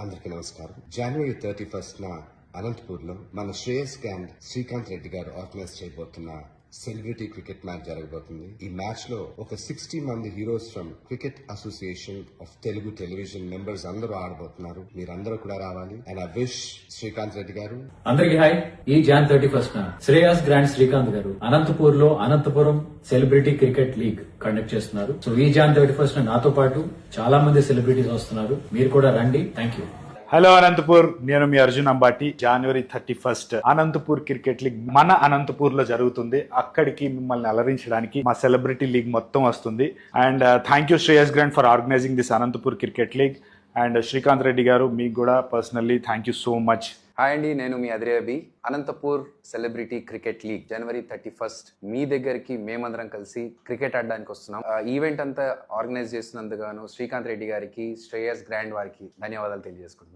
అందరికీ నమస్కారం. జనవరి 31న అనంతపూర్లో మన శ్రేయస్ అండ్ శ్రీకాంత్ రెడ్డి గారు ఆర్గనైజ్ చేయబోతున్న సెలబ్రిటీ క్రికెట్ మ్యాచ్ జరగబోతుంది. ఈ మ్యాచ్ లో ఒక 60 మంది heroes from cricket association of Telugu television members అందరూ ఆడబోతున్నారు. మీరందరూ కూడా రావాలి. And I wish Srikanth Reddy garu. అందరికి హాయ్. ఈ జాన్ 31న శ్రేయస్ గ్రాండ్ శ్రీకాంత్ గారు అనంతపూర్ లో Anantapuram celebrity cricket league conduct చేస్తున్నారు. సో ఈ జాన్ 31న నాతో పాటు చాలా మంది సెలబ్రిటీస్ వస్తున్నారు. మీరు కూడా రండి. Thank you. హలో అనంతపూర్, నేను మీ అర్జున్ అంబాటి. జనవరి 31 అనంతపూర్ క్రికెట్ లీగ్ మన అనంతపూర్ లో జరుగుతుంది. అక్కడికి మిమ్మల్ని అలరించడానికి మా సెలబ్రిటీ లీగ్ మొత్తం వస్తుంది. And thank you Shreyas grand for organizing this Anantapur cricket league. And Srikanth Reddy garu, మీకు కూడా personally thank you so much. Hi అండి, నేను మీ అదిరేబి. అనంతపూర్ సెలబ్రిటీ క్రికెట్ లీగ్ జనవరి 31 మీ దగ్గరికి మేమందరం కలిసి క్రికెట్ ఆడడానికి వస్తున్నాం. ఈవెంట్ అంతా ఆర్గనైజ్ చేస్తున్నందుకు గాను శ్రీకాంత్ రెడ్డి గారికి, శ్రేయస్ గ్రాండ్ వారికి ధన్యవాదాలు తెలియజేసుకుంటున్నాను.